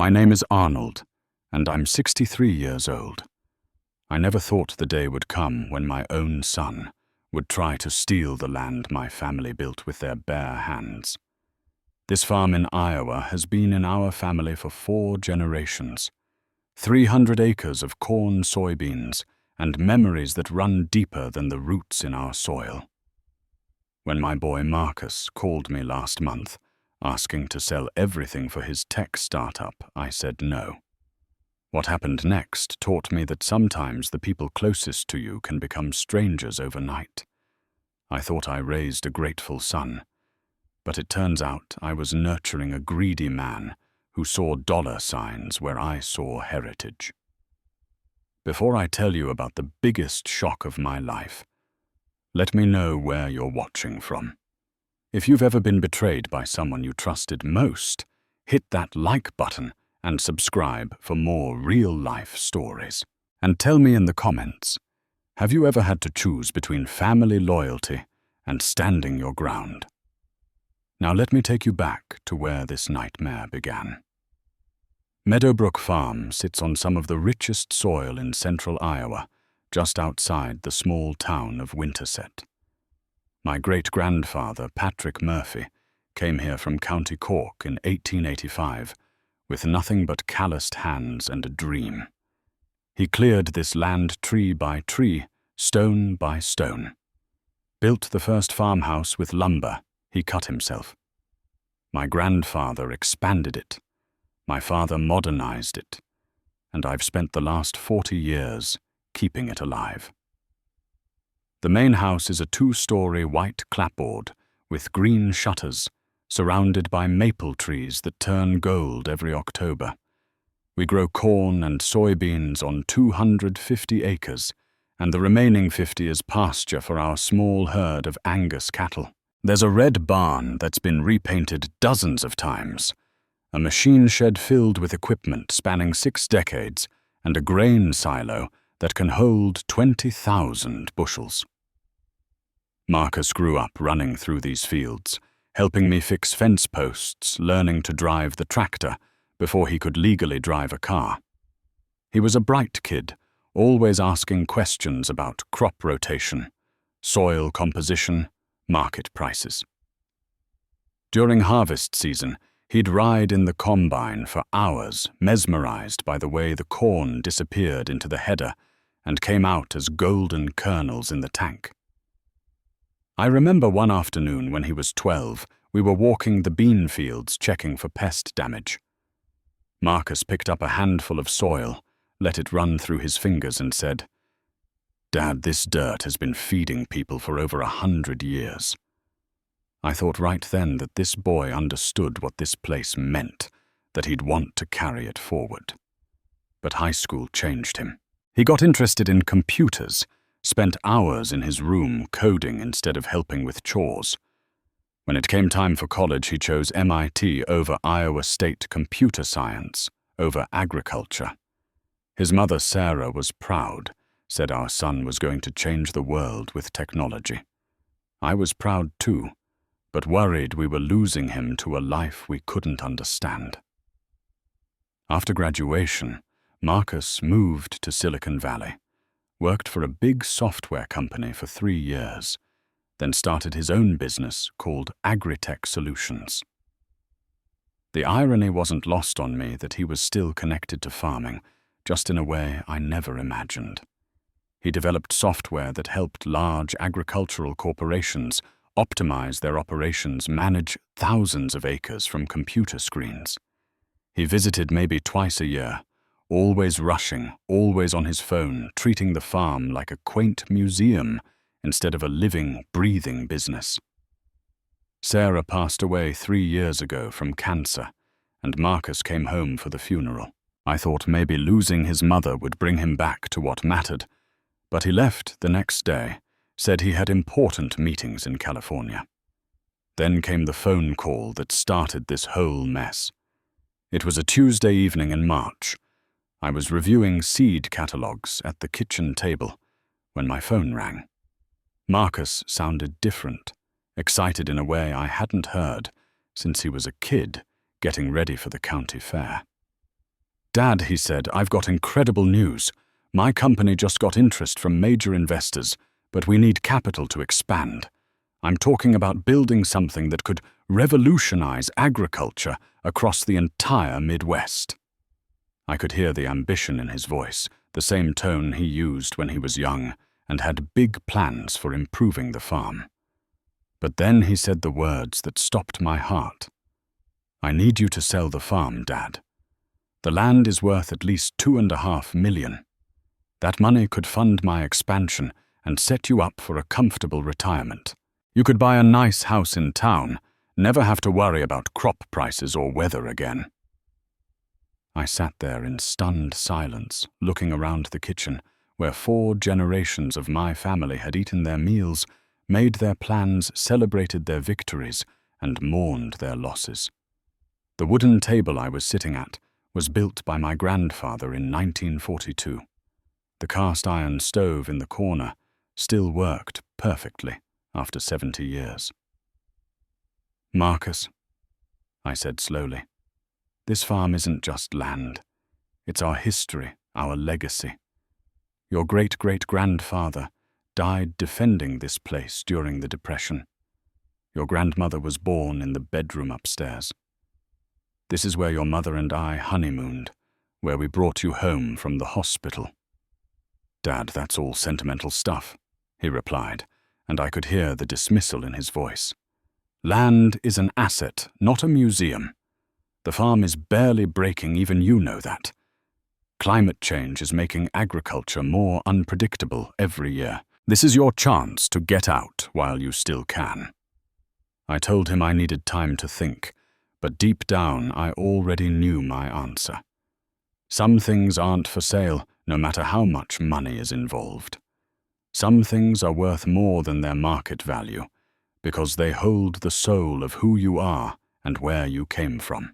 My name is Arnold, and I'm 63 years old. I never thought the day would come when my own son would try to steal the land my family built with their bare hands. This farm in Iowa has been in our family for 4 generations. 300 acres of corn, soybeans, and memories that run deeper than the roots in our soil. When my boy Marcus called me last month, asking to sell everything for his tech startup, I said no. What happened next taught me that sometimes the people closest to you can become strangers overnight. I thought I raised a grateful son, but it turns out I was nurturing a greedy man who saw dollar signs where I saw heritage. Before I tell you about the biggest shock of my life, let me know where you're watching from. If you've ever been betrayed by someone you trusted most, hit that like button and subscribe for more real-life stories. And tell me in the comments, have you ever had to choose between family loyalty and standing your ground? Now let me take you back to where this nightmare began. Meadowbrook Farm sits on some of the richest soil in central Iowa, just outside the small town of Winterset. My great-grandfather, Patrick Murphy, came here from County Cork in 1885 with nothing but calloused hands and a dream. He cleared this land tree by tree, stone by stone. Built the first farmhouse with lumber he cut himself. My grandfather expanded it. My father modernized it. And I've spent the last 40 years keeping it alive. The main house is a 2-story white clapboard with green shutters, surrounded by maple trees that turn gold every October. We grow corn and soybeans on 250 acres, and the remaining 50 is pasture for our small herd of Angus cattle. There's a red barn that's been repainted dozens of times, a machine shed filled with equipment spanning 6 decades, and a grain silo that can hold 20,000 bushels. Marcus grew up running through these fields, helping me fix fence posts, learning to drive the tractor before he could legally drive a car. He was a bright kid, always asking questions about crop rotation, soil composition, market prices. During harvest season, he'd ride in the combine for hours, mesmerized by the way the corn disappeared into the header and came out as golden kernels in the tank. I remember one afternoon when he was 12, we were walking the bean fields checking for pest damage. Marcus picked up a handful of soil, let it run through his fingers and said, "Dad, this dirt has been feeding people for over 100 years." I thought right then that this boy understood what this place meant, that he'd want to carry it forward. But high school changed him. He got interested in computers, spent hours in his room coding instead of helping with chores. When it came time for college, he chose MIT over Iowa State computer science, over agriculture. His mother, Sarah, was proud, said our son was going to change the world with technology. I was proud too, but worried we were losing him to a life we couldn't understand. After graduation, Marcus moved to Silicon Valley, worked for a big software company for 3 years, then started his own business called Agritech Solutions. The irony wasn't lost on me that he was still connected to farming, just in a way I never imagined. He developed software that helped large agricultural corporations optimize their operations, manage thousands of acres from computer screens. He visited maybe twice a year, always rushing, always on his phone, treating the farm like a quaint museum instead of a living, breathing business. Sarah passed away 3 years ago from cancer, and Marcus came home for the funeral. I thought maybe losing his mother would bring him back to what mattered, but he left the next day, said he had important meetings in California. Then came the phone call that started this whole mess. It was a Tuesday evening in March. I was reviewing seed catalogs at the kitchen table when my phone rang. Marcus sounded different, excited in a way I hadn't heard since he was a kid getting ready for the county fair. "Dad," he said, "I've got incredible news. My company just got interest from major investors, but we need capital to expand. I'm talking about building something that could revolutionize agriculture across the entire Midwest." I could hear the ambition in his voice, the same tone he used when he was young, and had big plans for improving the farm. But then he said the words that stopped my heart. "I need you to sell the farm, Dad. The land is worth at least $2.5 million. That money could fund my expansion and set you up for a comfortable retirement. You could buy a nice house in town, never have to worry about crop prices or weather again." I sat there in stunned silence, looking around the kitchen, where 4 generations of my family had eaten their meals, made their plans, celebrated their victories, and mourned their losses. The wooden table I was sitting at was built by my grandfather in 1942. The cast-iron stove in the corner still worked perfectly after 70 years. "Marcus," I said slowly, "this farm isn't just land. It's our history, our legacy. Your great-great-grandfather died defending this place during the Depression. Your grandmother was born in the bedroom upstairs. This is where your mother and I honeymooned, where we brought you home from the hospital." "Dad, that's all sentimental stuff," he replied, and I could hear the dismissal in his voice. "Land is an asset, not a museum. The farm is barely breaking, even you know that. Climate change is making agriculture more unpredictable every year. This is your chance to get out while you still can." I told him I needed time to think, but deep down I already knew my answer. Some things aren't for sale, no matter how much money is involved. Some things are worth more than their market value, because they hold the soul of who you are and where you came from.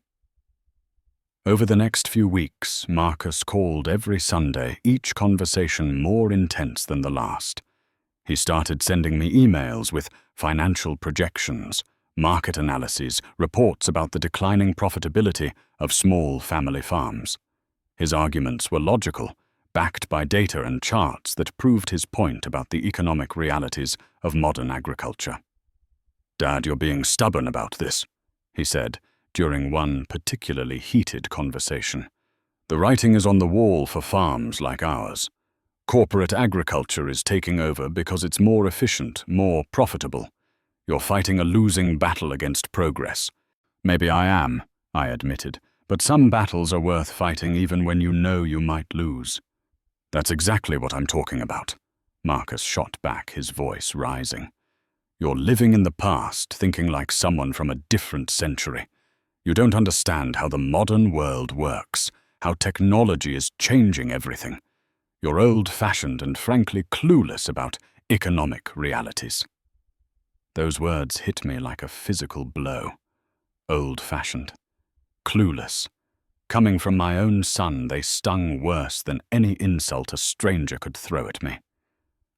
Over the next few weeks, Marcus called every Sunday, each conversation more intense than the last. He started sending me emails with financial projections, market analyses, reports about the declining profitability of small family farms. His arguments were logical, backed by data and charts that proved his point about the economic realities of modern agriculture. "Dad, you're being stubborn about this," he said during one particularly heated conversation. "The writing is on the wall for farms like ours. Corporate agriculture is taking over because it's more efficient, more profitable. You're fighting a losing battle against progress." "Maybe I am," I admitted, "but some battles are worth fighting even when you know you might lose." "That's exactly what I'm talking about," Marcus shot back, his voice rising. "You're living in the past, thinking like someone from a different century. You don't understand how the modern world works, how technology is changing everything. You're old-fashioned and frankly clueless about economic realities." Those words hit me like a physical blow. Old-fashioned. Clueless. Coming from my own son, they stung worse than any insult a stranger could throw at me.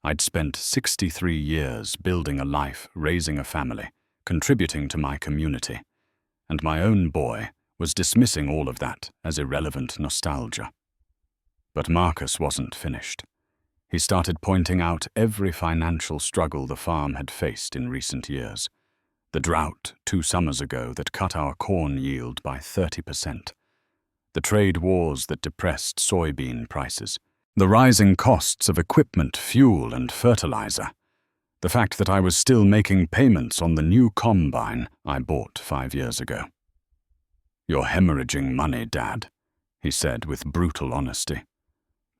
I'd spent 63 years building a life, raising a family, contributing to my community, and my own boy was dismissing all of that as irrelevant nostalgia. But Marcus wasn't finished. He started pointing out every financial struggle the farm had faced in recent years. The drought 2 summers ago that cut our corn yield by 30%. The trade wars that depressed soybean prices. The rising costs of equipment, fuel, and fertilizer. The fact that I was still making payments on the new combine I bought 5 years ago. "You're hemorrhaging money, Dad," he said with brutal honesty.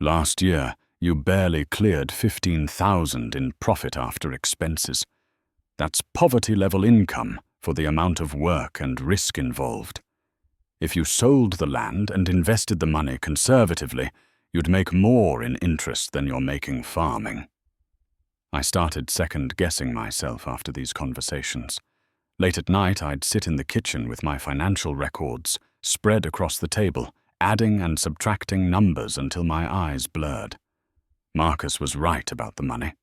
"Last year, you barely cleared $15,000 in profit after expenses. That's poverty-level income for the amount of work and risk involved. If you sold the land and invested the money conservatively, you'd make more in interest than you're making farming." I started second-guessing myself after these conversations. Late at night, I'd sit in the kitchen with my financial records spread across the table, adding and subtracting numbers until my eyes blurred. Marcus was right about the money.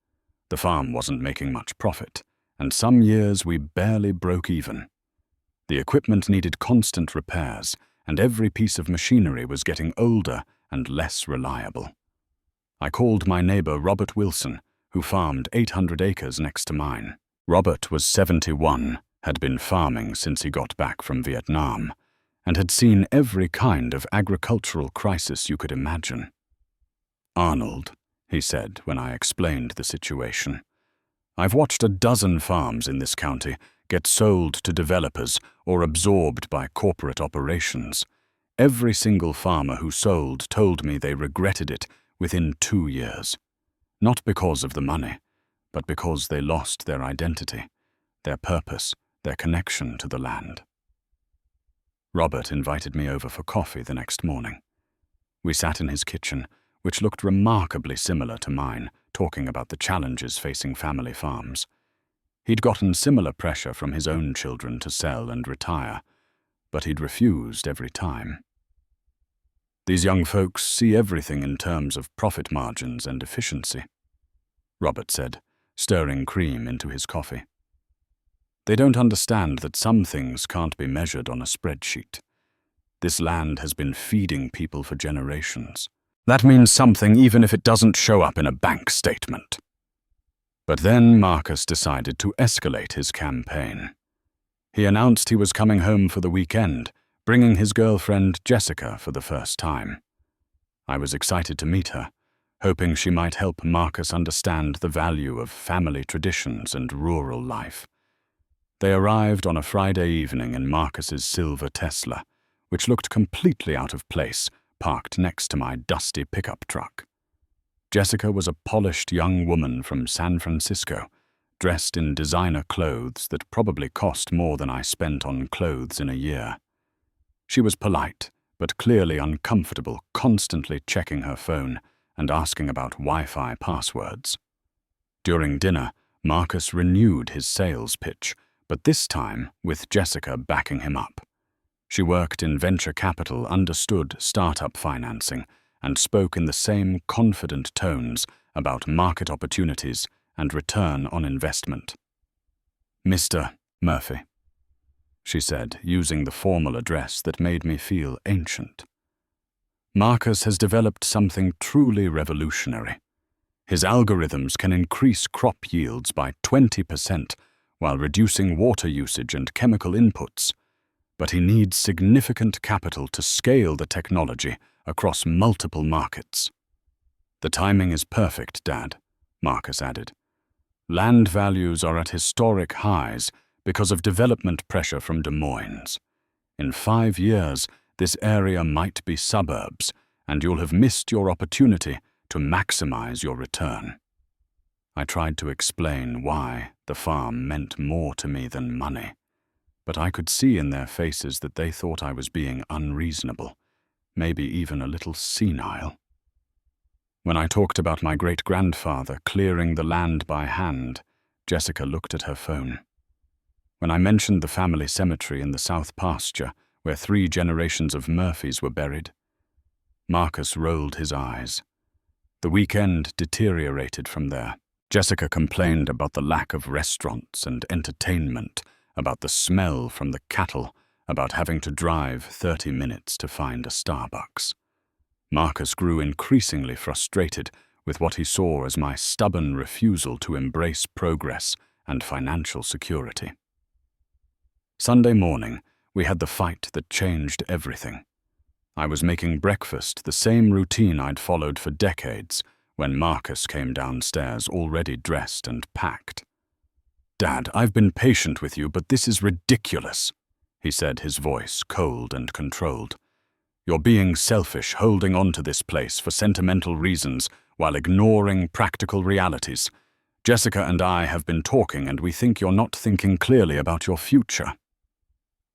The farm wasn't making much profit, and some years we barely broke even. The equipment needed constant repairs, and every piece of machinery was getting older and less reliable. I called my neighbor Robert Wilson, who farmed 800 acres next to mine. Robert was 71, had been farming since he got back from Vietnam, and had seen every kind of agricultural crisis you could imagine. "Arnold," he said when I explained the situation, "I've watched a dozen farms in this county get sold to developers or absorbed by corporate operations. Every single farmer who sold told me they regretted it within 2 years. Not because of the money, but because they lost their identity, their purpose, their connection to the land." Robert invited me over for coffee the next morning. We sat in his kitchen, which looked remarkably similar to mine, talking about the challenges facing family farms. He'd gotten similar pressure from his own children to sell and retire, but he'd refused every time. "These young folks see everything in terms of profit margins and efficiency," Robert said, stirring cream into his coffee. "They don't understand that some things can't be measured on a spreadsheet. This land has been feeding people for generations. That means something even if it doesn't show up in a bank statement." But then Marcus decided to escalate his campaign. He announced he was coming home for the weekend, bringing his girlfriend Jessica for the first time. I was excited to meet her, hoping she might help Marcus understand the value of family traditions and rural life. They arrived on a Friday evening in Marcus's silver Tesla, which looked completely out of place, parked next to my dusty pickup truck. Jessica was a polished young woman from San Francisco, dressed in designer clothes that probably cost more than I spent on clothes in a year. She was polite, but clearly uncomfortable, constantly checking her phone and asking about Wi-Fi passwords. During dinner, Marcus renewed his sales pitch, but this time with Jessica backing him up. She worked in venture capital, understood startup financing, and spoke in the same confident tones about market opportunities and return on investment. "Mr. Murphy," she said, using the formal address that made me feel ancient. "Marcus has developed something truly revolutionary. His algorithms can increase crop yields by 20% while reducing water usage and chemical inputs. But he needs significant capital to scale the technology across multiple markets." "The timing is perfect, Dad," Marcus added. "Land values are at historic highs because of development pressure from Des Moines. In 5 years, this area might be suburbs, and you'll have missed your opportunity to maximize your return." I tried to explain why the farm meant more to me than money, but I could see in their faces that they thought I was being unreasonable, maybe even a little senile. When I talked about my great-grandfather clearing the land by hand, Jessica looked at her phone. When I mentioned the family cemetery in the south pasture, where 3 generations of Murphys were buried, Marcus rolled his eyes. The weekend deteriorated from there. Jessica complained about the lack of restaurants and entertainment, about the smell from the cattle, about having to drive 30 minutes to find a Starbucks. Marcus grew increasingly frustrated with what he saw as my stubborn refusal to embrace progress and financial security. Sunday morning, we had the fight that changed everything. I was making breakfast, the same routine I'd followed for decades, when Marcus came downstairs already dressed and packed. "Dad, I've been patient with you, but this is ridiculous," he said, his voice cold and controlled. "You're being selfish, holding on to this place for sentimental reasons while ignoring practical realities. Jessica and I have been talking, and we think you're not thinking clearly about your future."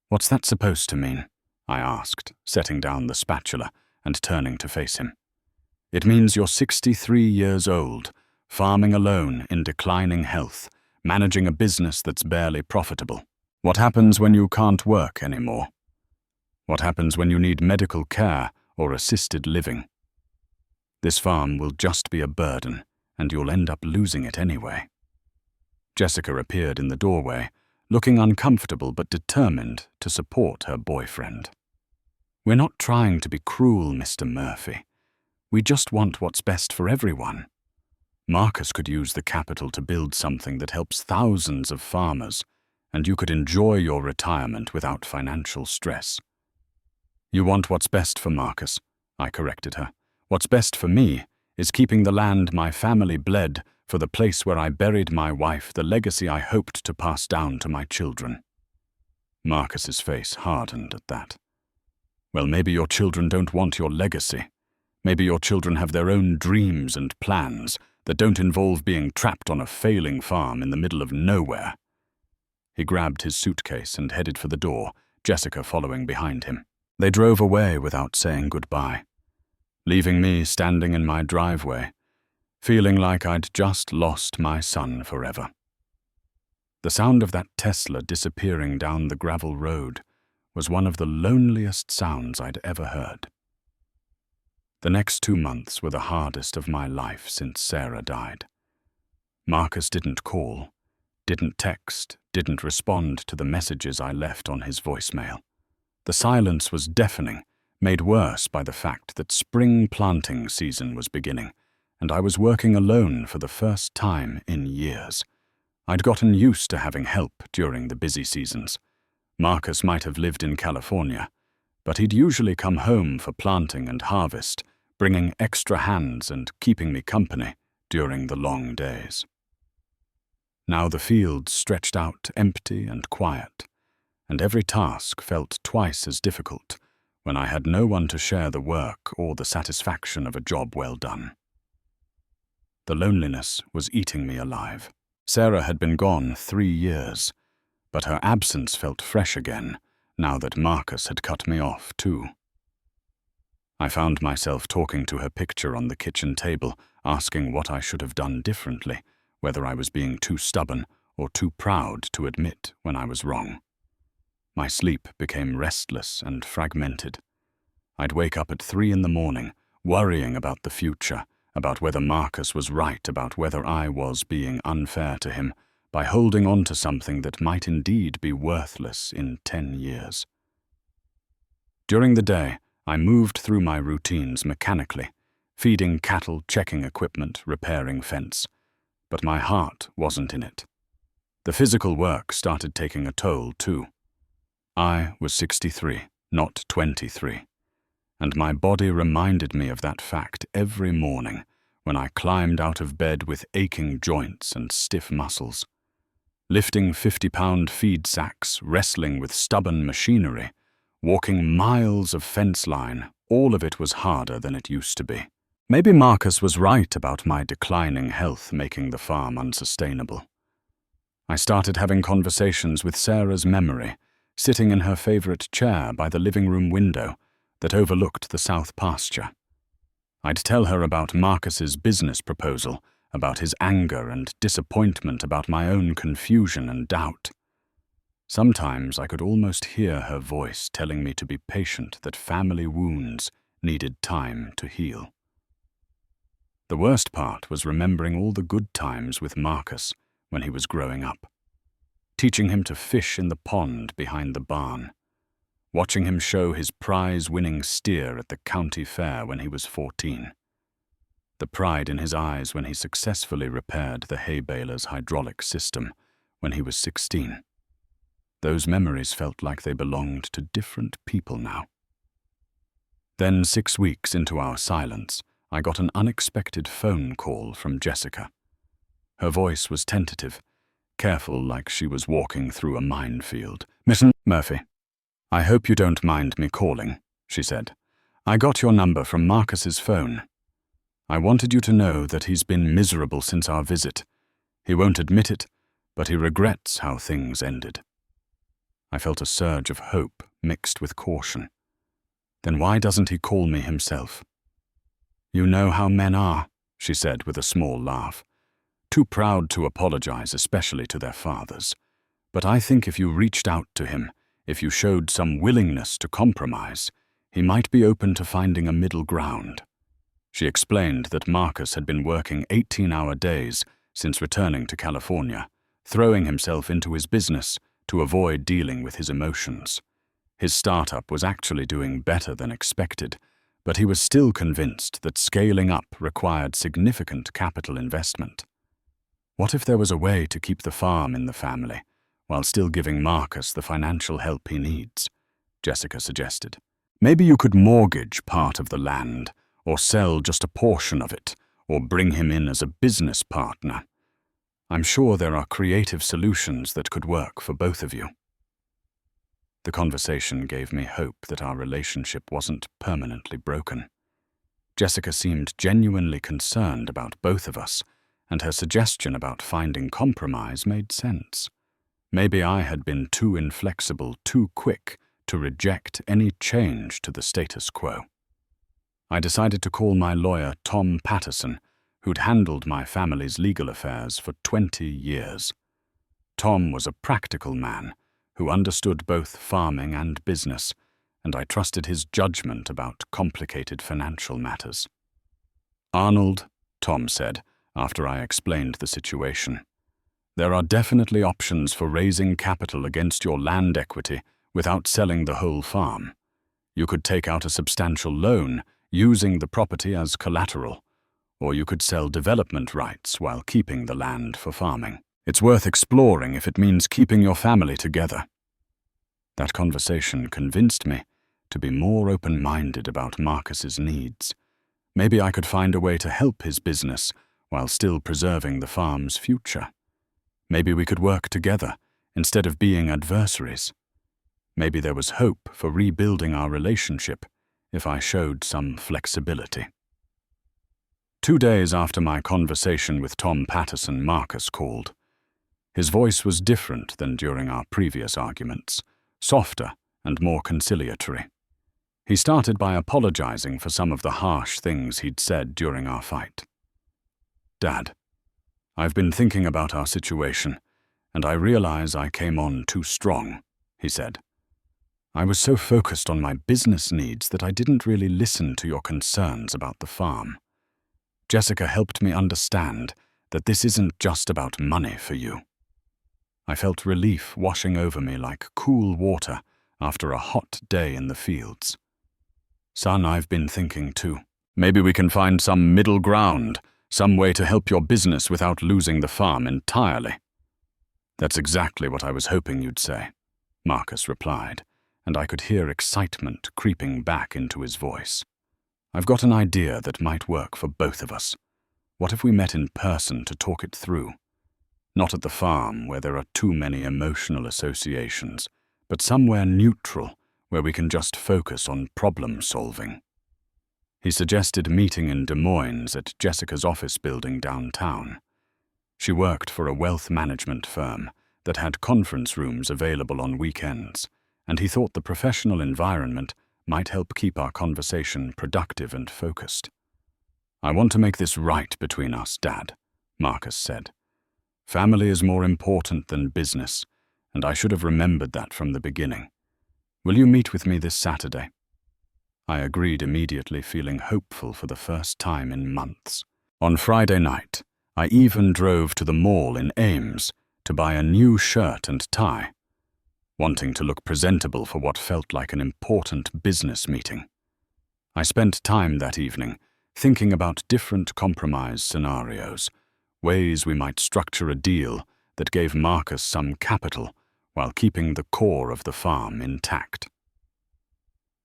"What's that supposed to mean?" I asked, setting down the spatula and turning to face him. "It means you're 63 years old, farming alone in declining health, managing a business that's barely profitable. What happens when you can't work anymore? What happens when you need medical care or assisted living? This farm will just be a burden, and you'll end up losing it anyway." Jessica appeared in the doorway, looking uncomfortable but determined to support her boyfriend. We're not trying to be cruel, Mr. Murphy. We just want what's best for everyone. Marcus could use the capital to build something that helps thousands of farmers, and you could enjoy your retirement without financial stress. You want what's best for Marcus, I corrected her. What's best for me is keeping the land my family bled for, the place where I buried my wife, the legacy I hoped to pass down to my children. Marcus's face hardened at that. Well, maybe your children don't want your legacy. Maybe your children have their own dreams and plans that don't involve being trapped on a failing farm in the middle of nowhere. He grabbed his suitcase and headed for the door, Jessica following behind him. They drove away without saying goodbye, leaving me standing in my driveway, feeling like I'd just lost my son forever. The sound of that Tesla disappearing down the gravel road was one of the loneliest sounds I'd ever heard. The next 2 months were the hardest of my life since Sarah died. Marcus didn't call, didn't text, didn't respond to the messages I left on his voicemail. The silence was deafening, made worse by the fact that spring planting season was beginning, and I was working alone for the first time in years. I'd gotten used to having help during the busy seasons. Marcus might have lived in California, but he'd usually come home for planting and harvest, bringing extra hands and keeping me company during the long days. Now the fields stretched out empty and quiet, and every task felt twice as difficult when I had no one to share the work or the satisfaction of a job well done. The loneliness was eating me alive. Sarah had been gone 3 years, but her absence felt fresh again now that Marcus had cut me off too. I found myself talking to her picture on the kitchen table, asking what I should have done differently, whether I was being too stubborn or too proud to admit when I was wrong. My sleep became restless and fragmented. I'd wake up at 3 in the morning, worrying about the future, about whether Marcus was right, about whether I was being unfair to him by holding on to something that might indeed be worthless in 10 years. During the day, I moved through my routines mechanically, feeding cattle, checking equipment, repairing fence. But my heart wasn't in it. The physical work started taking a toll too. I was 63, not 23, and my body reminded me of that fact every morning when I climbed out of bed with aching joints and stiff muscles. Lifting 50-pound feed sacks, wrestling with stubborn machinery, walking miles of fence line, all of it was harder than it used to be. Maybe Marcus was right about my declining health making the farm unsustainable. I started having conversations with Sarah's memory, sitting in her favorite chair by the living room window that overlooked the south pasture. I'd tell her about Marcus's business proposal, about his anger and disappointment, about my own confusion and doubt. Sometimes I could almost hear her voice telling me to be patient, that family wounds needed time to heal. The worst part was remembering all the good times with Marcus when he was growing up. Teaching him to fish in the pond behind the barn. Watching him show his prize-winning steer at the county fair when he was 14. The pride in his eyes when he successfully repaired the hay baler's hydraulic system when he was 16. Those memories felt like they belonged to different people now. Then, 6 weeks into our silence, I got an unexpected phone call from Jessica. Her voice was tentative, careful, like she was walking through a minefield. "Mr. Murphy, I hope you don't mind me calling," she said. "I got your number from Marcus's phone. I wanted you to know that he's been miserable since our visit. He won't admit it, but he regrets how things ended." I felt a surge of hope mixed with caution. Then why doesn't he call me himself? "You know how men are," she said with a small laugh. "Too proud to apologize, especially to their fathers. But I think if you reached out to him, if you showed some willingness to compromise, he might be open to finding a middle ground." She explained that Marcus had been working 18-hour days since returning to California, throwing himself into his business to avoid dealing with his emotions. His startup was actually doing better than expected, but he was still convinced that scaling up required significant capital investment. What if there was a way to keep the farm in the family, while still giving Marcus the financial help he needs? Jessica suggested. Maybe you could mortgage part of the land, or sell just a portion of it, or bring him in as a business partner. I'm sure there are creative solutions that could work for both of you. The conversation gave me hope that our relationship wasn't permanently broken. Jessica seemed genuinely concerned about both of us, and her suggestion about finding compromise made sense. Maybe I had been too inflexible, too quick to reject any change to the status quo. I decided to call my lawyer Tom Patterson, who'd handled my family's legal affairs for 20 years. Tom was a practical man who understood both farming and business, and I trusted his judgment about complicated financial matters. Arnold, Tom said, after I explained the situation, there are definitely options for raising capital against your land equity without selling the whole farm. You could take out a substantial loan using the property as collateral, or you could sell development rights while keeping the land for farming. It's worth exploring if it means keeping your family together. That conversation convinced me to be more open-minded about Marcus's needs. Maybe I could find a way to help his business while still preserving the farm's future. Maybe we could work together instead of being adversaries. Maybe there was hope for rebuilding our relationship if I showed some flexibility. 2 days after my conversation with Tom Patterson, Marcus called. His voice was different than during our previous arguments, softer and more conciliatory. He started by apologizing for some of the harsh things he'd said during our fight. Dad, I've been thinking about our situation, and I realize I came on too strong, he said. I was so focused on my business needs that I didn't really listen to your concerns about the farm. Jessica helped me understand that this isn't just about money for you. I felt relief washing over me like cool water after a hot day in the fields. Son, I've been thinking too. Maybe we can find some middle ground, some way to help your business without losing the farm entirely. That's exactly what I was hoping you'd say, Marcus replied, and I could hear excitement creeping back into his voice. I've got an idea that might work for both of us. What if we met in person to talk it through? Not at the farm, where there are too many emotional associations, but somewhere neutral, where we can just focus on problem solving. He suggested meeting in Des Moines at Jessica's office building downtown. She worked for a wealth management firm that had conference rooms available on weekends, and he thought the professional environment might help keep our conversation productive and focused. I want to make this right between us, Dad, Marcus said. Family is more important than business, and I should have remembered that from the beginning. Will you meet with me this Saturday? I agreed immediately, feeling hopeful for the first time in months. On Friday night, I even drove to the mall in Ames to buy a new shirt and tie, wanting to look presentable for what felt like an important business meeting. I spent time that evening thinking about different compromise scenarios, ways we might structure a deal that gave Marcus some capital while keeping the core of the farm intact.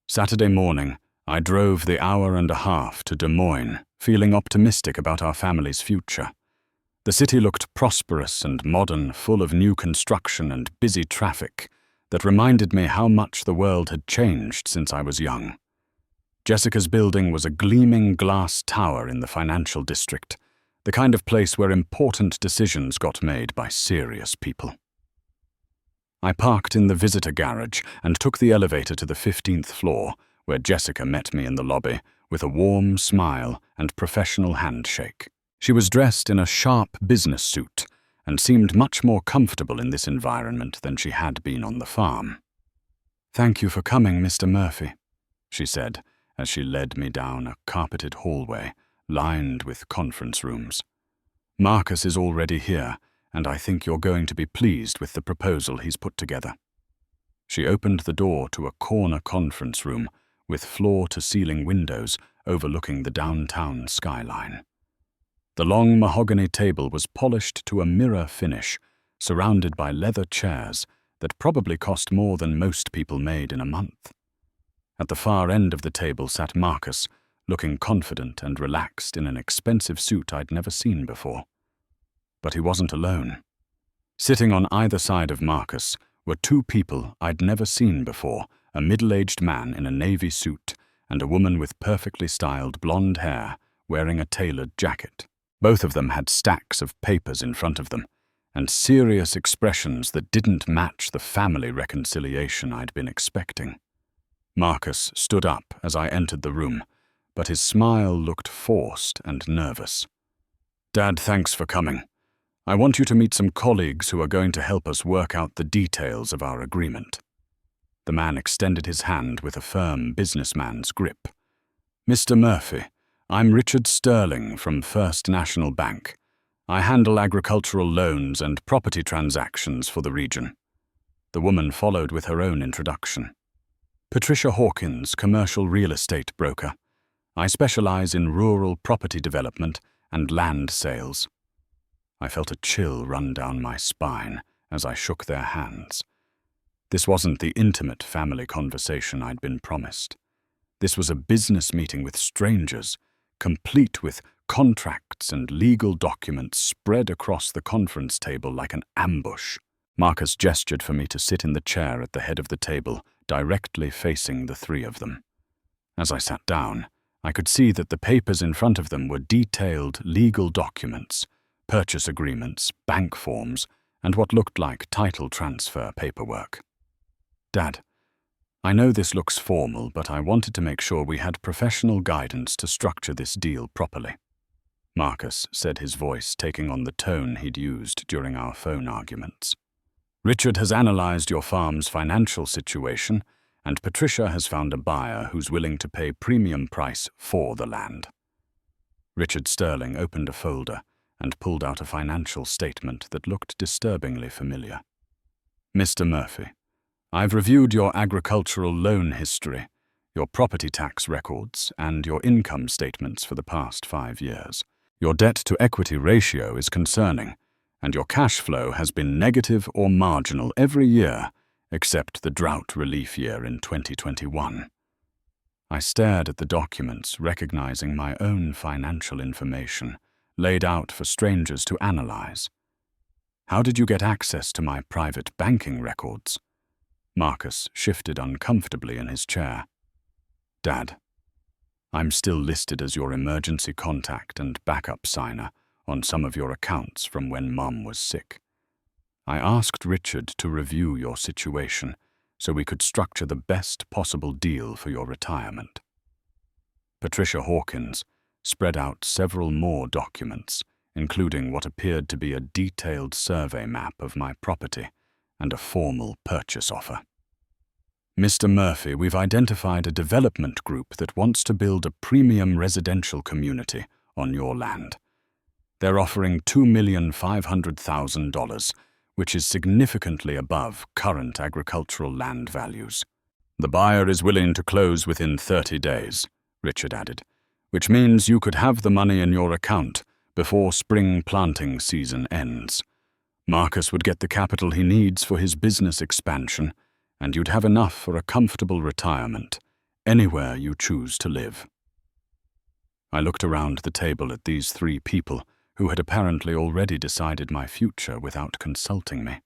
Saturday morning, I drove the hour and a half to Des Moines, feeling optimistic about our family's future. The city looked prosperous and modern, full of new construction and busy traffic that reminded me how much the world had changed since I was young. Jessica's building was a gleaming glass tower in the financial district, the kind of place where important decisions got made by serious people. I parked in the visitor garage and took the elevator to the 15th floor, where Jessica met me in the lobby with a warm smile and professional handshake. She was dressed in a sharp business suit and seemed much more comfortable in this environment than she had been on the farm. "Thank you for coming, Mr. Murphy," she said as she led me down a carpeted hallway lined with conference rooms. "Marcus is already here, and I think you're going to be pleased with the proposal he's put together." She opened the door to a corner conference room with floor-to-ceiling windows overlooking the downtown skyline. The long mahogany table was polished to a mirror finish, surrounded by leather chairs that probably cost more than most people made in a month. At the far end of the table sat Marcus, looking confident and relaxed in an expensive suit I'd never seen before. But he wasn't alone. Sitting on either side of Marcus were two people I'd never seen before, a middle-aged man in a navy suit and a woman with perfectly styled blonde hair wearing a tailored jacket. Both of them had stacks of papers in front of them, and serious expressions that didn't match the family reconciliation I'd been expecting. Marcus stood up as I entered the room, but his smile looked forced and nervous. "Dad, thanks for coming. I want you to meet some colleagues who are going to help us work out the details of our agreement." The man extended his hand with a firm businessman's grip. "Mr. Murphy, I'm Richard Sterling from First National Bank. I handle agricultural loans and property transactions for the region." The woman followed with her own introduction. "Patricia Hawkins, commercial real estate broker. I specialize in rural property development and land sales." I felt a chill run down my spine as I shook their hands. This wasn't the intimate family conversation I'd been promised. This was a business meeting with strangers, complete with contracts and legal documents spread across the conference table like an ambush. Marcus gestured for me to sit in the chair at the head of the table, directly facing the three of them. As I sat down, I could see that the papers in front of them were detailed legal documents, purchase agreements, bank forms, and what looked like title transfer paperwork. "Dad, I know this looks formal, but I wanted to make sure we had professional guidance to structure this deal properly," Marcus said, his voice taking on the tone he'd used during our phone arguments. "Richard has analyzed your farm's financial situation, and Patricia has found a buyer who's willing to pay premium price for the land." Richard Sterling opened a folder and pulled out a financial statement that looked disturbingly familiar. "Mr. Murphy, I've reviewed your agricultural loan history, your property tax records, and your income statements for the past 5 years. Your debt-to-equity ratio is concerning, and your cash flow has been negative or marginal every year except the drought relief year in 2021. I stared at the documents, recognizing my own financial information, laid out for strangers to analyze. "How did you get access to my private banking records?" Marcus shifted uncomfortably in his chair. "Dad, I'm still listed as your emergency contact and backup signer on some of your accounts from when Mom was sick. I asked Richard to review your situation so we could structure the best possible deal for your retirement." Patricia Hawkins spread out several more documents, including what appeared to be a detailed survey map of my property and a formal purchase offer. "Mr. Murphy, we've identified a development group that wants to build a premium residential community on your land. They're offering $2,500,000, which is significantly above current agricultural land values. The buyer is willing to close within 30 days, Richard added, which means you could have the money in your account before spring planting season ends. Marcus would get the capital he needs for his business expansion, and you'd have enough for a comfortable retirement, anywhere you choose to live." I looked around the table at these three people who had apparently already decided my future without consulting me.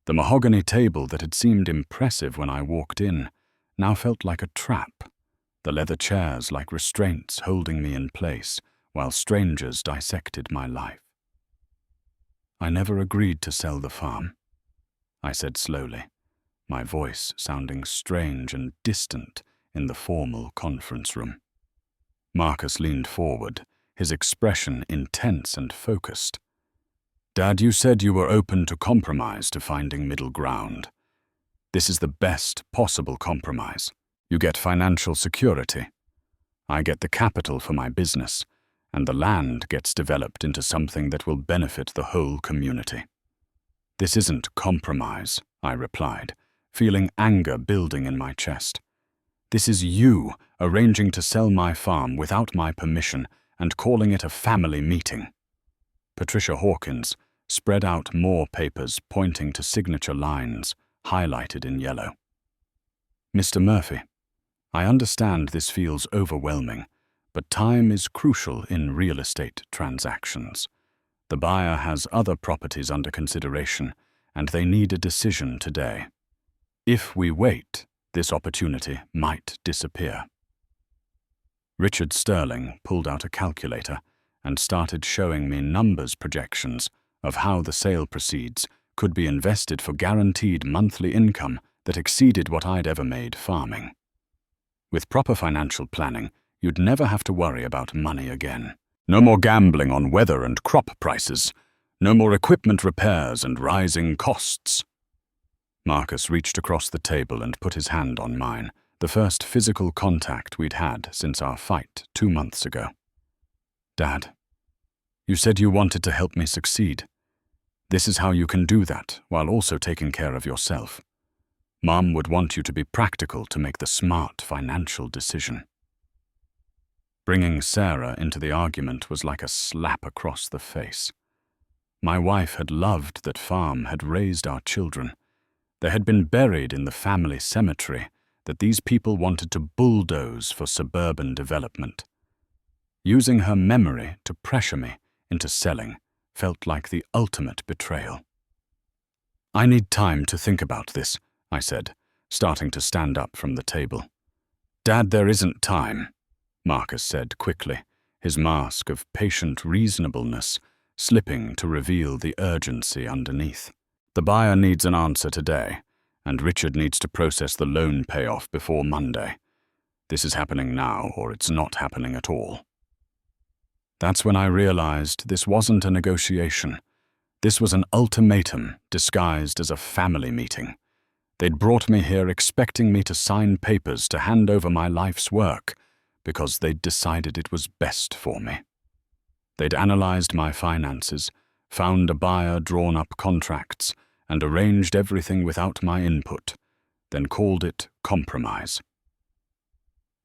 The mahogany table that had seemed impressive when I walked in now felt like a trap, the leather chairs like restraints holding me in place while strangers dissected my life. "I never agreed to sell the farm," I said slowly, my voice sounding strange and distant in the formal conference room. Marcus leaned forward, his expression intense and focused. "Dad, you said you were open to compromise, to finding middle ground. This is the best possible compromise. You get financial security. I get the capital for my business, and the land gets developed into something that will benefit the whole community." "This isn't compromise," I replied, feeling anger building in my chest. This is you arranging to sell my farm without my permission and calling it a family meeting. Patricia Hawkins spread out more papers pointing to signature lines, highlighted in yellow. Mr. Murphy, I understand this feels overwhelming, but time is crucial in real estate transactions. The buyer has other properties under consideration, and they need a decision today. If we wait, this opportunity might disappear. Richard Sterling pulled out a calculator and started showing me numbers projections of how the sale proceeds could be invested for guaranteed monthly income that exceeded what I'd ever made farming. With proper financial planning, you'd never have to worry about money again. No more gambling on weather and crop prices. No more equipment repairs and rising costs. Marcus reached across the table and put his hand on mine, the first physical contact we'd had since our fight 2 months ago. Dad, you said you wanted to help me succeed. This is how you can do that while also taking care of yourself. Mom would want you to be practical to make the smart financial decision. Bringing Sarah into the argument was like a slap across the face. My wife had loved that farm, had raised our children. They had been buried in the family cemetery that these people wanted to bulldoze for suburban development. Using her memory to pressure me into selling felt like the ultimate betrayal. I need time to think about this, I said, starting to stand up from the table. Dad, there isn't time, Marcus said quickly, his mask of patient reasonableness slipping to reveal the urgency underneath. The buyer needs an answer today, and Richard needs to process the loan payoff before Monday. This is happening now, or it's not happening at all. That's when I realized this wasn't a negotiation. This was an ultimatum disguised as a family meeting. They'd brought me here expecting me to sign papers to hand over my life's work because they'd decided it was best for me. They'd analyzed my finances, found a buyer, drawn up contracts, and arranged everything without my input, then called it compromise.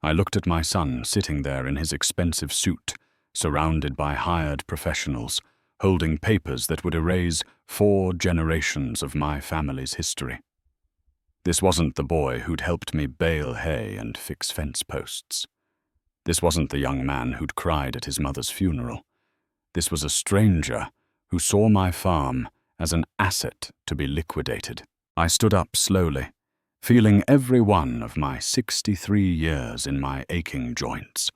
I looked at my son sitting there in his expensive suit, surrounded by hired professionals, holding papers that would erase 4 generations of my family's history. This wasn't the boy who'd helped me bale hay and fix fence posts. This wasn't the young man who'd cried at his mother's funeral. This was a stranger who saw my farm as an asset to be liquidated. I stood up slowly, feeling every one of my 63 years in my aching joints,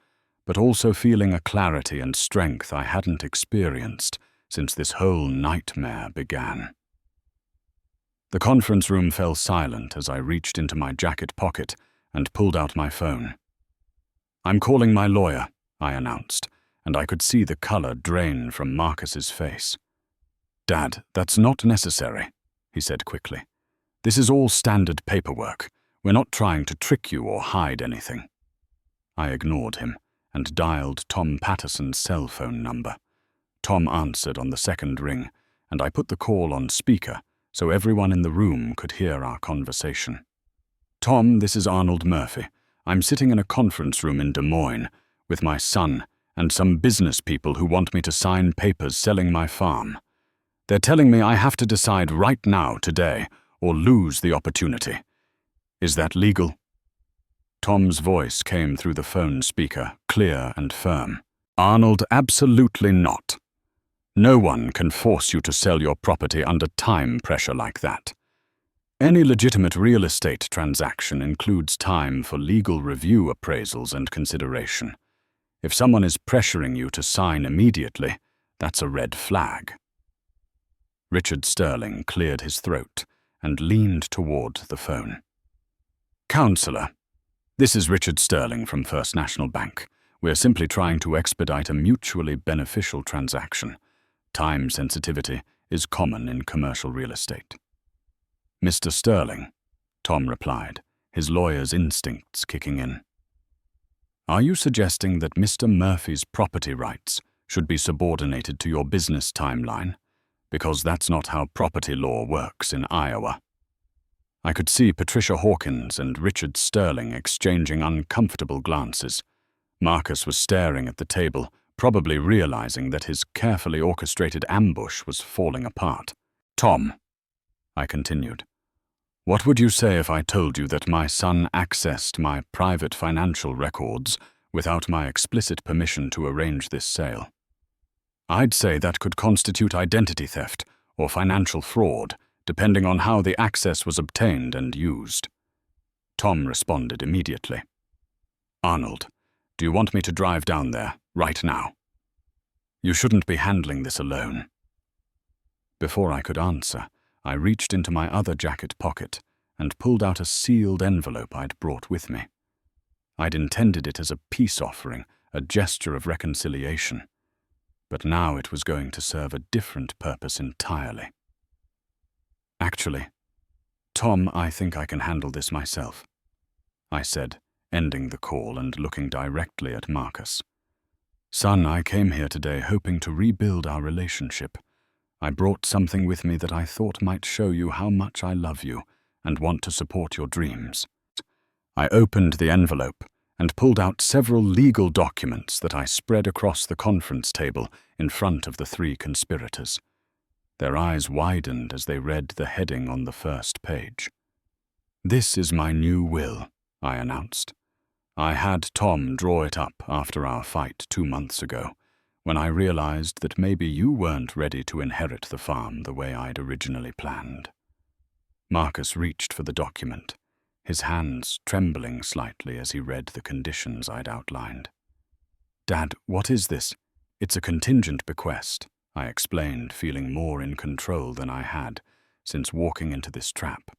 but also feeling a clarity and strength I hadn't experienced since this whole nightmare began. The conference room fell silent as I reached into my jacket pocket and pulled out my phone. I'm calling my lawyer, I announced, and I could see the color drain from Marcus's face. Dad, that's not necessary, he said quickly. This is all standard paperwork. We're not trying to trick you or hide anything. I ignored him and dialed Tom Patterson's cell phone number. Tom answered on the second ring, and I put the call on speaker so everyone in the room could hear our conversation. Tom, this is Arnold Murphy. I'm sitting in a conference room in Des Moines with my son and some business people who want me to sign papers selling my farm. They're telling me I have to decide right now, today, or lose the opportunity. Is that legal? Tom's voice came through the phone speaker, clear and firm. Arnold, absolutely not. No one can force you to sell your property under time pressure like that. Any legitimate real estate transaction includes time for legal review, appraisals, and consideration. If someone is pressuring you to sign immediately, that's a red flag. Richard Sterling cleared his throat and leaned toward the phone. Counselor, this is Richard Sterling from First National Bank. We're simply trying to expedite a mutually beneficial transaction. Time sensitivity is common in commercial real estate. Mr. Sterling, Tom replied, his lawyer's instincts kicking in. Are you suggesting that Mr. Murphy's property rights should be subordinated to your business timeline? Because that's not how property law works in Iowa. I could see Patricia Hawkins and Richard Sterling exchanging uncomfortable glances. Marcus was staring at the table, probably realizing that his carefully orchestrated ambush was falling apart. "Tom," I continued, "what would you say if I told you that my son accessed my private financial records without my explicit permission to arrange this sale? I'd say that could constitute identity theft or financial fraud, depending on how the access was obtained and used." Tom responded immediately. "Arnold, do you want me to drive down there, right now? You shouldn't be handling this alone." Before I could answer, I reached into my other jacket pocket and pulled out a sealed envelope I'd brought with me. I'd intended it as a peace offering, a gesture of reconciliation. But now it was going to serve a different purpose entirely. "Actually, Tom, I think I can handle this myself," I said, ending the call and looking directly at Marcus. "Son, I came here today hoping to rebuild our relationship. I brought something with me that I thought might show you how much I love you and want to support your dreams." I opened the envelope and pulled out several legal documents that I spread across the conference table in front of the three conspirators. Their eyes widened as they read the heading on the first page. "This is my new will," I announced. "I had Tom draw it up after our fight 2 months ago, when I realized that maybe you weren't ready to inherit the farm the way I'd originally planned." Marcus reached for the document, his hands trembling slightly as he read the conditions I'd outlined. "Dad, what is this?" "It's a contingent bequest," I explained, feeling more in control than I had since walking into this trap.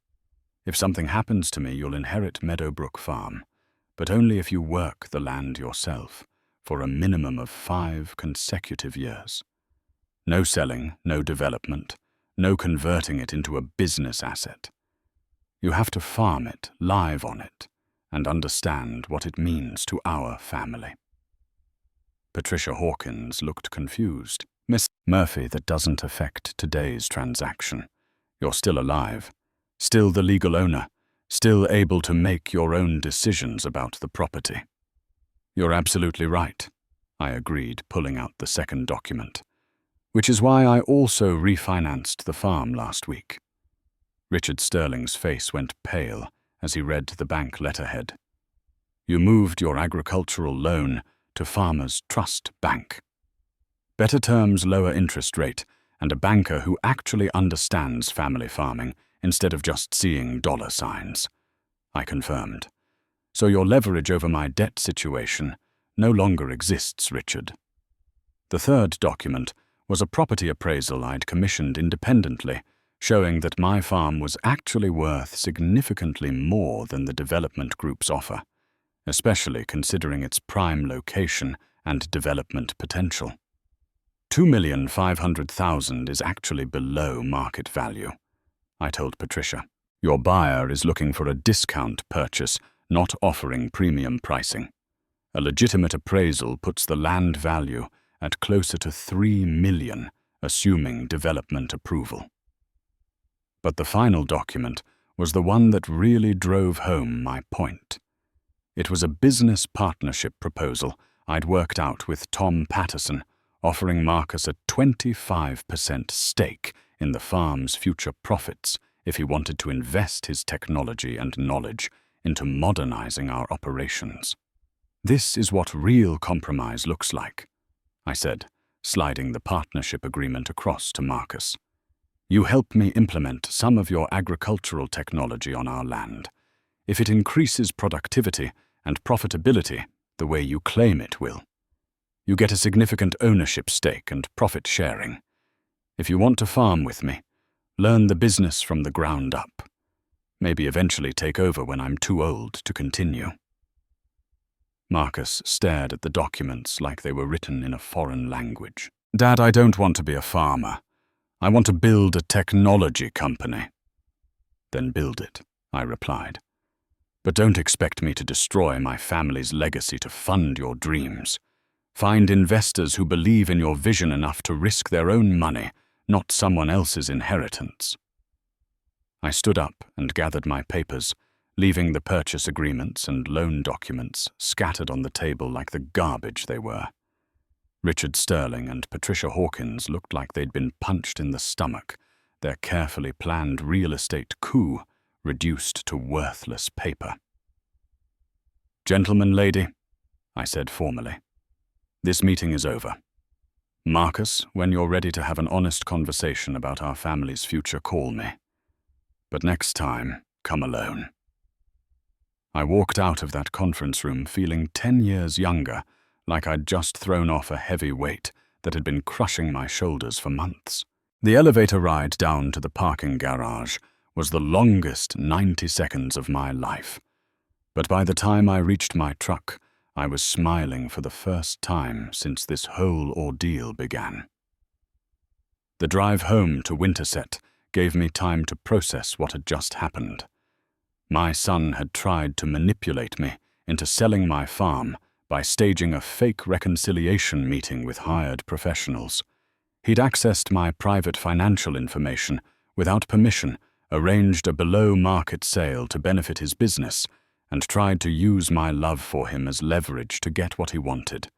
"If something happens to me, you'll inherit Meadowbrook Farm, but only if you work the land yourself for a minimum of 5 consecutive years. No selling, no development, no converting it into a business asset. You have to farm it, live on it, and understand what it means to our family." Patricia Hawkins looked confused. "Miss Murphy, that doesn't affect today's transaction. You're still alive, still the legal owner, still able to make your own decisions about the property." "You're absolutely right," I agreed, pulling out the second document. "Which is why I also refinanced the farm last week." Richard Sterling's face went pale as he read the bank letterhead. "You moved your agricultural loan to Farmers Trust Bank. Better terms, lower interest rate, and a banker who actually understands family farming instead of just seeing dollar signs," I confirmed. "So your leverage over my debt situation no longer exists, Richard." The third document was a property appraisal I'd commissioned independently, showing that my farm was actually worth significantly more than the development group's offer, especially considering its prime location and development potential. $2,500,000 is actually below market value, I told Patricia. "Your buyer is looking for a discount purchase, not offering premium pricing. A legitimate appraisal puts the land value at closer to $3 million, assuming development approval." But the final document was the one that really drove home my point. It was a business partnership proposal I'd worked out with Tom Patterson, offering Marcus a 25% stake in the farm's future profits if he wanted to invest his technology and knowledge into modernizing our operations. "This is what real compromise looks like," I said, sliding the partnership agreement across to Marcus. "You help me implement some of your agricultural technology on our land. If it increases productivity and profitability the way you claim it will, you get a significant ownership stake and profit sharing. If you want to farm with me, learn the business from the ground up. Maybe eventually take over when I'm too old to continue." Marcus stared at the documents like they were written in a foreign language. "Dad, I don't want to be a farmer. I want to build a technology company." "Then build it," I replied. "But don't expect me to destroy my family's legacy to fund your dreams. Find investors who believe in your vision enough to risk their own money, not someone else's inheritance." I stood up and gathered my papers, leaving the purchase agreements and loan documents scattered on the table like the garbage they were. Richard Sterling and Patricia Hawkins looked like they'd been punched in the stomach, their carefully planned real estate coup reduced to worthless paper. "Gentleman, lady," I said formally, "this meeting is over. Marcus, when you're ready to have an honest conversation about our family's future, call me. But next time, come alone." I walked out of that conference room feeling 10 years younger, like I'd just thrown off a heavy weight that had been crushing my shoulders for months. The elevator ride down to the parking garage was the longest 90 seconds of my life. But by the time I reached my truck, I was smiling for the first time since this whole ordeal began. The drive home to Winterset gave me time to process what had just happened. My son had tried to manipulate me into selling my farm by staging a fake reconciliation meeting with hired professionals. He'd accessed my private financial information without permission, arranged a below-market sale to benefit his business, and tried to use my love for him as leverage to get what he wanted.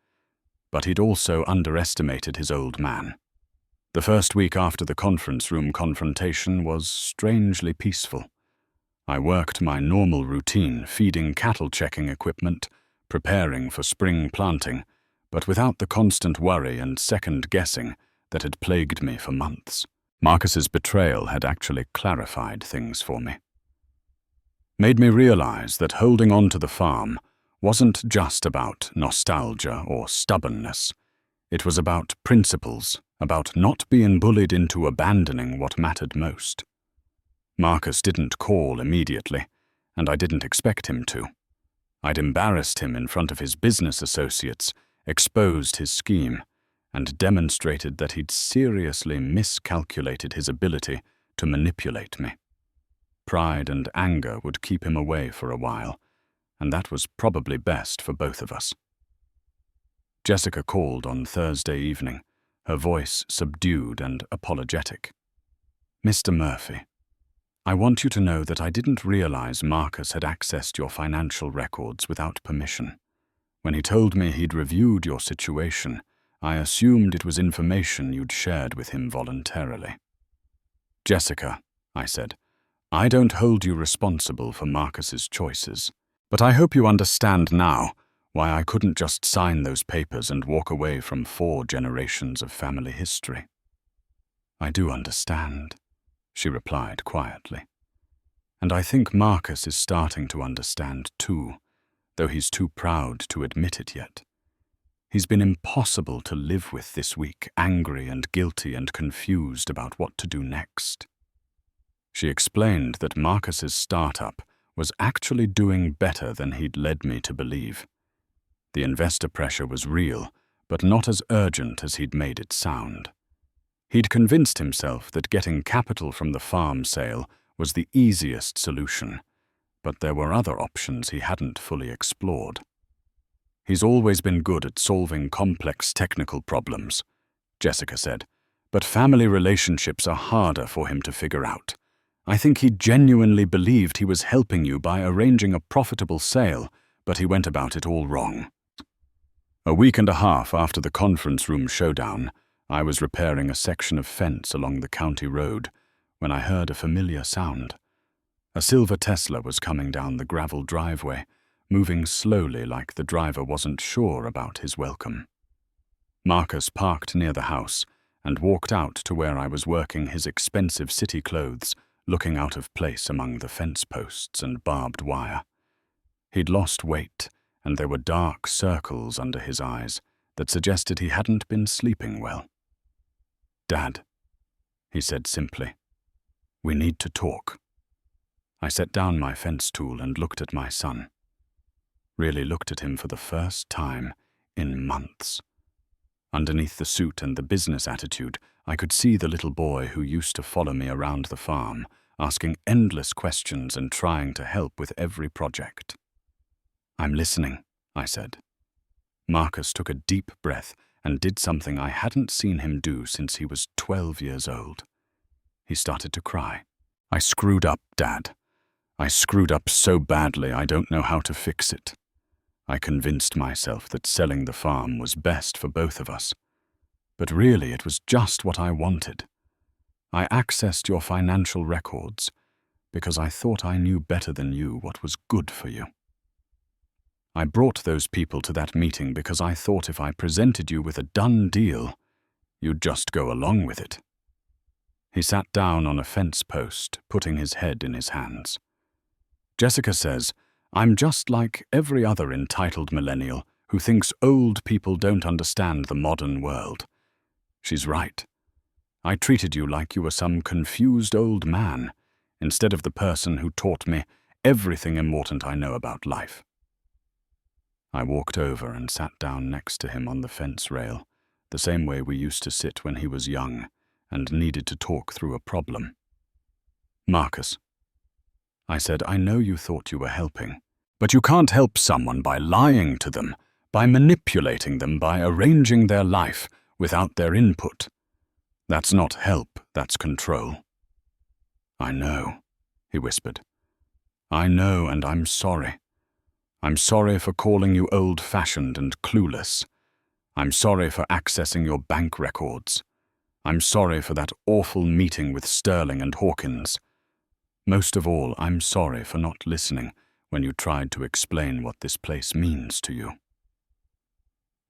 But he'd also underestimated his old man. The first week after the conference room confrontation was strangely peaceful. I worked my normal routine, feeding cattle checking equipment, preparing for spring planting, but without the constant worry and second guessing that had plagued me for months. Marcus's betrayal had actually clarified things for me. Made me realize that holding on to the farm wasn't just about nostalgia or stubbornness. It was about principles, about not being bullied into abandoning what mattered most. Marcus didn't call immediately, and I didn't expect him to. I'd embarrassed him in front of his business associates, exposed his scheme, and demonstrated that he'd seriously miscalculated his ability to manipulate me. Pride and anger would keep him away for a while, and that was probably best for both of us. Jessica called on Thursday evening, her voice subdued and apologetic. "Mr. Murphy, I want you to know that I didn't realize Marcus had accessed your financial records without permission. When he told me he'd reviewed your situation, I assumed it was information you'd shared with him voluntarily." "Jessica," I said, "I don't hold you responsible for Marcus's choices, but I hope you understand now why I couldn't just sign those papers and walk away from 4 generations of family history." "I do understand," she replied quietly. "And I think Marcus is starting to understand too, though he's too proud to admit it yet. He's been impossible to live with this week, angry and guilty and confused about what to do next." She explained that Marcus's startup was actually doing better than he'd led me to believe. The investor pressure was real, but not as urgent as he'd made it sound. He'd convinced himself that getting capital from the farm sale was the easiest solution, but there were other options he hadn't fully explored. "He's always been good at solving complex technical problems," Jessica said, "but family relationships are harder for him to figure out. I think he genuinely believed he was helping you by arranging a profitable sale, but he went about it all wrong." A week and a half after the conference room showdown, I was repairing a section of fence along the county road when I heard a familiar sound. A silver Tesla was coming down the gravel driveway, moving slowly like the driver wasn't sure about his welcome. Marcus parked near the house and walked out to where I was working his expensive city clothes, looking out of place among the fence posts and barbed wire. He'd lost weight, and there were dark circles under his eyes that suggested he hadn't been sleeping well. "Dad," he said simply, "we need to talk." I set down my fence tool and looked at my son. Really looked at him for the first time in months. Underneath the suit and the business attitude, I could see the little boy who used to follow me around the farm, asking endless questions and trying to help with every project. "I'm listening," I said. Marcus took a deep breath and did something I hadn't seen him do since he was 12 years old. He started to cry. I screwed up, Dad. I screwed up so badly I don't know how to fix it. I convinced myself that selling the farm was best for both of us. But really, it was just what I wanted. I accessed your financial records because I thought I knew better than you what was good for you. I brought those people to that meeting because I thought if I presented you with a done deal, you'd just go along with it. He sat down on a fence post, putting his head in his hands. Jessica says, I'm just like every other entitled millennial who thinks old people don't understand the modern world. She's right. I treated you like you were some confused old man, instead of the person who taught me everything important I know about life. I walked over and sat down next to him on the fence rail, the same way we used to sit when he was young and needed to talk through a problem. Marcus, I said, I know you thought you were helping, but you can't help someone by lying to them, by manipulating them, by arranging their life without their input. That's not help, that's control. I know, he whispered. I know, and I'm sorry. I'm sorry for calling you old-fashioned and clueless. I'm sorry for accessing your bank records. I'm sorry for that awful meeting with Sterling and Hawkins. Most of all, I'm sorry for not listening when you tried to explain what this place means to you.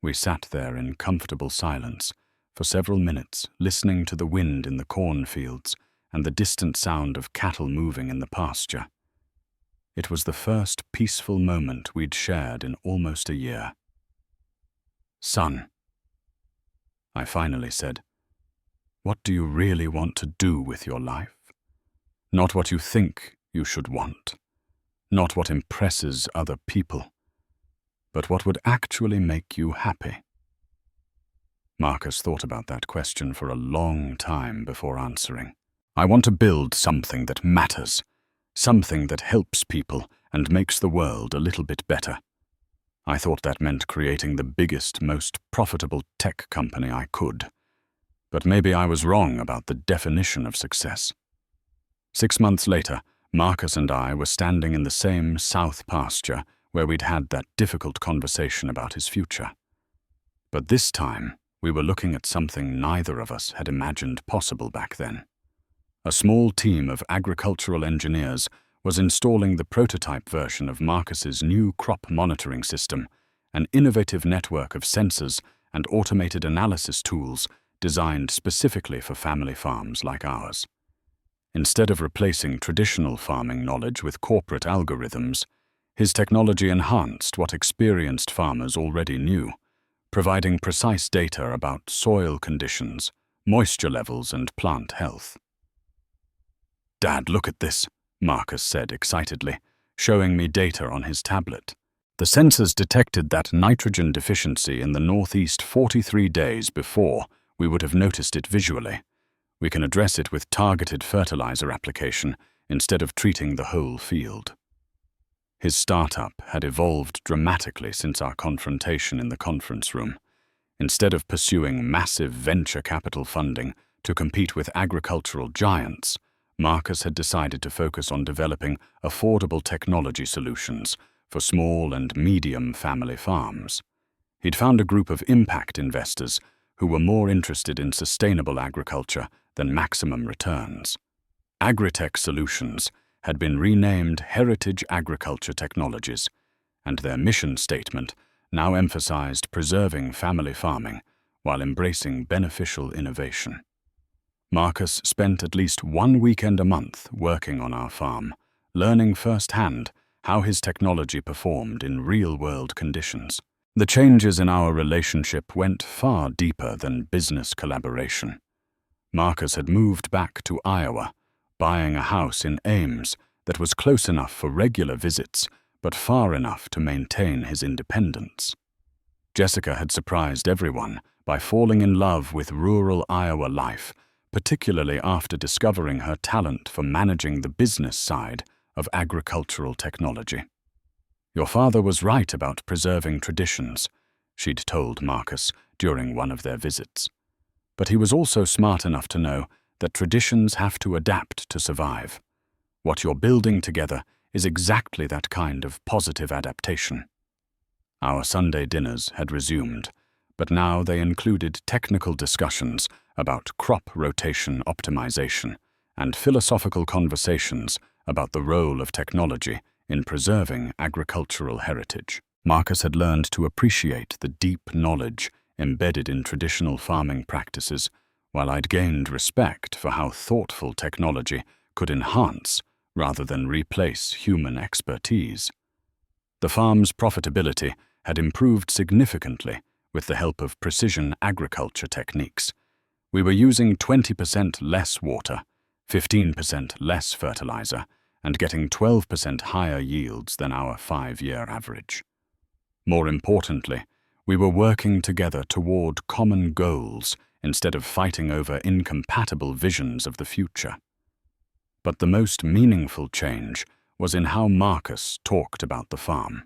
We sat there in comfortable silence for several minutes, listening to the wind in the cornfields and the distant sound of cattle moving in the pasture. It was the first peaceful moment we'd shared in almost a year. Son, I finally said, what do you really want to do with your life? Not what you think you should want, not what impresses other people, but what would actually make you happy. Marcus thought about that question for a long time before answering. I want to build something that matters, something that helps people and makes the world a little bit better. I thought that meant creating the biggest, most profitable tech company I could. But maybe I was wrong about the definition of success. 6 months later, Marcus and I were standing in the same south pasture where we'd had that difficult conversation about his future. But this time, we were looking at something neither of us had imagined possible back then. A small team of agricultural engineers was installing the prototype version of Marcus's new crop monitoring system, an innovative network of sensors and automated analysis tools designed specifically for family farms like ours. Instead of replacing traditional farming knowledge with corporate algorithms, his technology enhanced what experienced farmers already knew, providing precise data about soil conditions, moisture levels, and plant health. Dad, look at this, Marcus said excitedly, showing me data on his tablet. The sensors detected that nitrogen deficiency in the northeast 43 days before we would have noticed it visually. We can address it with targeted fertilizer application instead of treating the whole field. His startup had evolved dramatically since our confrontation in the conference room. Instead of pursuing massive venture capital funding to compete with agricultural giants, Marcus had decided to focus on developing affordable technology solutions for small and medium family farms. He'd found a group of impact investors who were more interested in sustainable agriculture than maximum returns. Agritech Solutions had been renamed Heritage Agriculture Technologies, and their mission statement now emphasized preserving family farming while embracing beneficial innovation. Marcus spent at least 1 weekend a month working on our farm, learning firsthand how his technology performed in real-world conditions. The changes in our relationship went far deeper than business collaboration. Marcus had moved back to Iowa, buying a house in Ames that was close enough for regular visits, but far enough to maintain his independence. Jessica had surprised everyone by falling in love with rural Iowa life, particularly after discovering her talent for managing the business side of agricultural technology. Your father was right about preserving traditions, she'd told Marcus during one of their visits. But he was also smart enough to know that traditions have to adapt to survive. What you're building together is exactly that kind of positive adaptation. Our Sunday dinners had resumed, but now they included technical discussions about crop rotation optimization and philosophical conversations about the role of technology in preserving agricultural heritage. Marcus had learned to appreciate the deep knowledge embedded in traditional farming practices, while I'd gained respect for how thoughtful technology could enhance rather than replace human expertise. The farm's profitability had improved significantly with the help of precision agriculture techniques. We were using 20% less water, 15% less fertilizer, and getting 12% higher yields than our 5-year average. More importantly, we were working together toward common goals instead of fighting over incompatible visions of the future. But the most meaningful change was in how Marcus talked about the farm.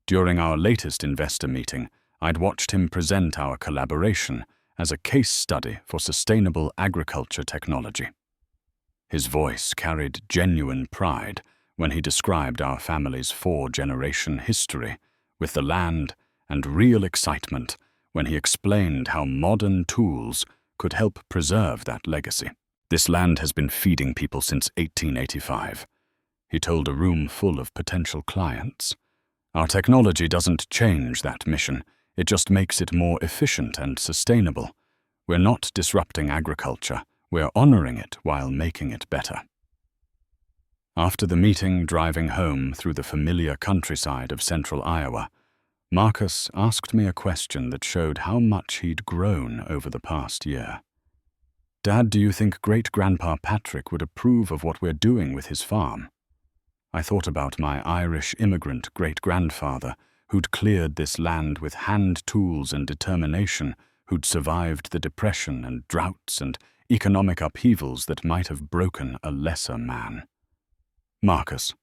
During our latest investor meeting, I'd watched him present our collaboration as a case study for sustainable agriculture technology. His voice carried genuine pride when he described our family's 4-generation history with the land, and real excitement when he explained how modern tools could help preserve that legacy. This land has been feeding people since 1885, he told a room full of potential clients. Our technology doesn't change that mission, it just makes it more efficient and sustainable. We're not disrupting agriculture, we're honoring it while making it better. After the meeting, driving home through the familiar countryside of central Iowa, Marcus asked me a question that showed how much he'd grown over the past year. "Dad, do you think great-grandpa Patrick would approve of what we're doing with his farm?" I thought about my Irish immigrant great-grandfather who'd cleared this land with hand tools and determination, who'd survived the depression and droughts and economic upheavals that might have broken a lesser man. "Marcus,"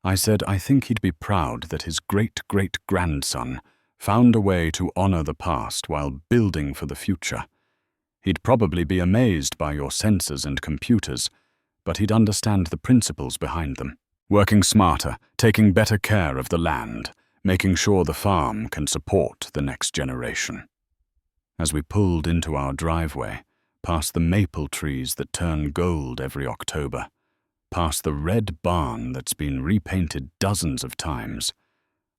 I said, "I think he'd be proud that his great-great-grandson found a way to honor the past while building for the future. He'd probably be amazed by your sensors and computers, but he'd understand the principles behind them. Working smarter, taking better care of the land, making sure the farm can support the next generation." As we pulled into our driveway, past the maple trees that turn gold every October, past the red barn that's been repainted dozens of times,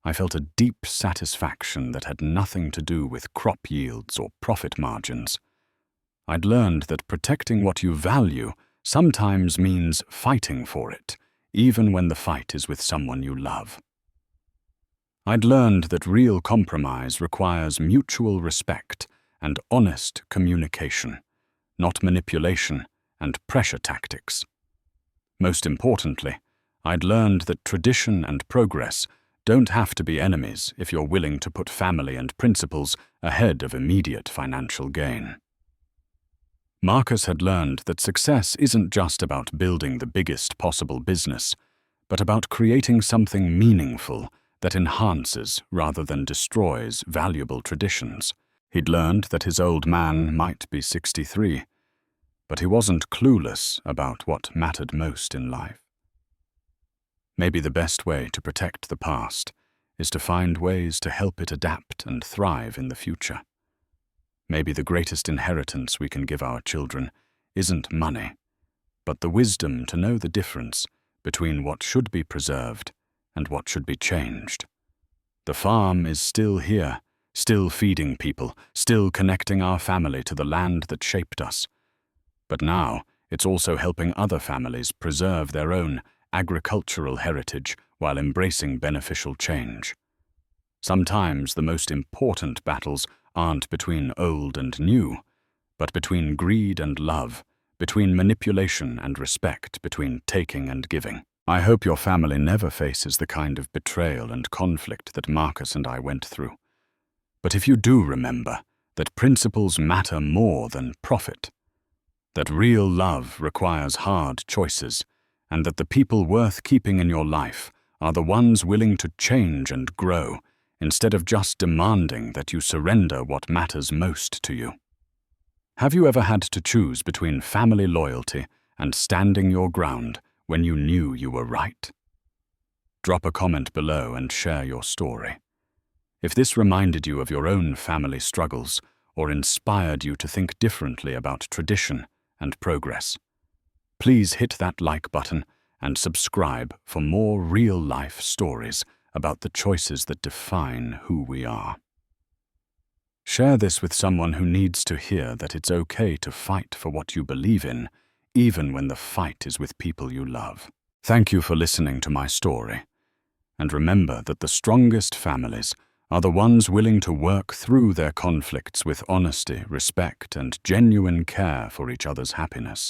I felt a deep satisfaction that had nothing to do with crop yields or profit margins. I'd learned that protecting what you value sometimes means fighting for it, even when the fight is with someone you love. I'd learned that real compromise requires mutual respect and honest communication, not manipulation and pressure tactics. Most importantly, I'd learned that tradition and progress don't have to be enemies if you're willing to put family and principles ahead of immediate financial gain. Marcus had learned that success isn't just about building the biggest possible business, but about creating something meaningful that enhances rather than destroys valuable traditions. He'd learned that his old man might be 63, but he wasn't clueless about what mattered most in life. Maybe the best way to protect the past is to find ways to help it adapt and thrive in the future. Maybe the greatest inheritance we can give our children isn't money, but the wisdom to know the difference between what should be preserved and what should be changed. The farm is still here, still feeding people, still connecting our family to the land that shaped us. But now it's also helping other families preserve their own agricultural heritage while embracing beneficial change. Sometimes the most important battles aren't between old and new, but between greed and love, between manipulation and respect, between taking and giving. I hope your family never faces the kind of betrayal and conflict that Marcus and I went through. But if you do remember that principles matter more than profit, that real love requires hard choices, and that the people worth keeping in your life are the ones willing to change and grow, instead of just demanding that you surrender what matters most to you. Have you ever had to choose between family loyalty and standing your ground when you knew you were right? Drop a comment below and share your story. If this reminded you of your own family struggles or inspired you to think differently about tradition and progress, please hit that like button and subscribe for more real-life stories about the choices that define who we are. Share this with someone who needs to hear that it's okay to fight for what you believe in, even when the fight is with people you love. Thank you for listening to my story. And remember that the strongest families are the ones willing to work through their conflicts with honesty, respect, and genuine care for each other's happiness.